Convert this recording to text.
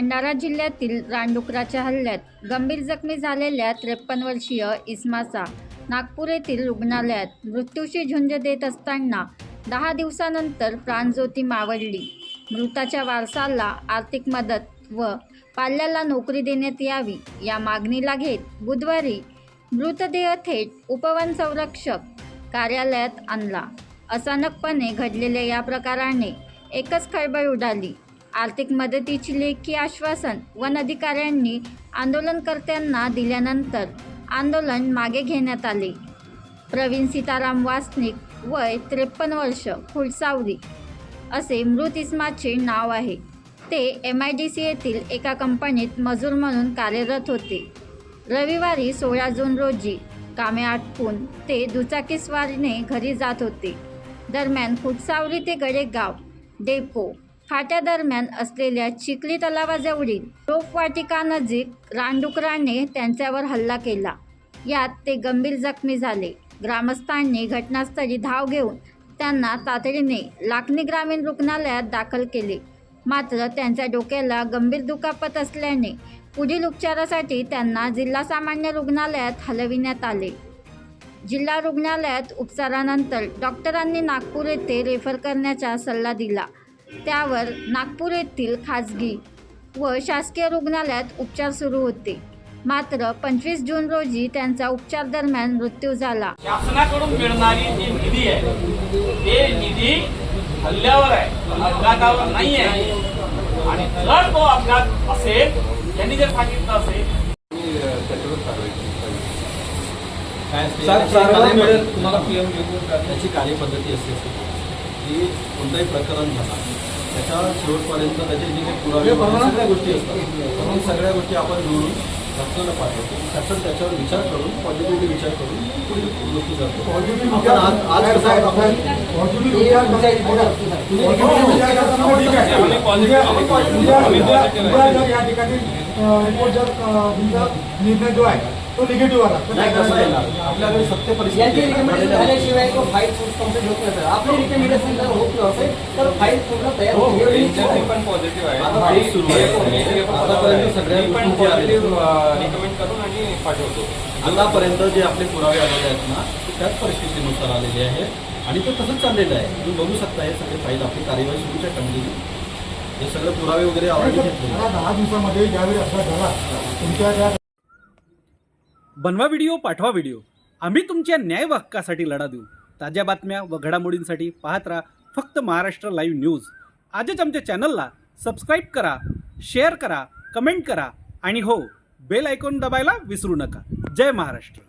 भंडारा जिल्ह्यातील रानडुकराच्या हल्ल्यात गंभीर जखमी झालेल्या 53 वर्षीय इस्माचा नागपूर येथील रुग्णालयात मृत्यूशी झुंज देत असताना 10 दिवसानंतर प्राणज्योती मावळली। मृताच्या वारसाला आर्थिक मदत व पाल्याला नोकरी देण्यात यावी या मागणीला घेत बुधवारी मृतदेह थेट उपवन संरक्षक कार्यालयात आणला। अचानकपणे घडलेल्या या प्रकाराने एकच खळबळ उडाली। आर्थिक मदतीची लेखी आश्वासन वन अधिकाऱ्यांनी आंदोलनकर्त्यांना दिल्यानंतर आंदोलन मागे घेण्यात आले। प्रवीण सीताराम वासनिक, वय 53 वर्ष, फुलसावरी असे मृत इस्माचे नाव आहे। ते MIDC येथील एका कंपनीत मजूर म्हणून कार्यरत होते। रविवारी 16 जून रोजी कामे आटपून ते दुचाकीस्वारीने घरी जात होते। दरम्यान फुलसावरी ते गडेगाव डेपो फाट्यादरम्यान असलेल्या चिखली तलावाजवळील रोपवाटिकानजीक रानडुकराने त्यांच्यावर हल्ला केला। यात ते गंभीर जखमी झाले। ग्रामस्थांनी घटनास्थळी धाव घेऊन त्यांना तातडीने लाखनी ग्रामीण रुग्णालयात दाखल केले। मात्र त्यांच्या डोक्याला गंभीर दुखापत असल्याने पुढील उपचारासाठी त्यांना जिल्हा सामान्य रुग्णालयात हलविण्यात आले। जिल्हा रुग्णालयात उपचारानंतर डॉक्टरांनी नागपूर येथे रेफर करण्याचा सल्ला दिला। त्यावर नागपूर येथील खाजगी व शासकीय रुग्णालयात उपचार सुरू होते। मात्र 25 जून रोजी त्यांचा उपचार दरम्यान मृत्यू झाला। शासनाकडून मिळणारी जी निधी आहे ते निधी हल्ल्यावर आहे, अपघातावर नाही आहे। आणि जर तो अपघात असेल, त्यांनी जर सांगितलं असेल तुम्हाला PM त्याची कार्यपद्धती असते की कोणताही प्रकरण झाला त्याच्या शेवटपर्यंत त्याचे जे काही पुरावे सगळ्या गोष्टी असतात, म्हणून सगळ्या गोष्टी आपण जोडून डॉक्टरला पाठवतो। त्याच्यावर विचार करून पॉझिटिव्हली विचार करून पुढील गोष्टी करतो। आज कसं आहे निर्णय जो आहे तो निगेटिव्ह आला आपल्याकडे सत्य परिस्थिती झाल्याशिवाय तो फाईल कंप्लीट होत नाही। आपली रिकमेंडेशन जर होत नसेल तर फाईल पूर्ण तयार होईल। पण पॉझिटिव्ह आहे, आता फाईल सुरू आहे। आतापर्यंत सगळ्या पण पॉझिटिव्ह रिकमेंड करून आणि पाठवतो। आतापर्यंत जे आपले पुरावे आलेले आहेत ना ते त्याच परिस्थितीनुसार आलेले आहेत आणि ते तसंच चाललेलं आहे। तुम्ही बघू शकता हे सगळे फाईल आपली कार्यवाही सुरूच्या कंटिन्यू हे सगळे पुरावे वगैरे आवडले घेतले। 10 दिवसामध्ये ज्यावेळी अपघात झाला तुमच्या बनवा व्हिडिओ, पाठवा व्हिडिओ, आम्ही तुमच्या न्याय व हक्कासाठी लढा देऊ। ताज्या बातम्या व घडामोडींसाठी पाहत राहा फक्त महाराष्ट्र लाईव्ह न्यूज। आजच आमच्या चॅनलला सबस्क्राईब करा, शेअर करा, कमेंट करा आणि हो, बेल आयकॉन दबायला विसरू नका। जय महाराष्ट्र।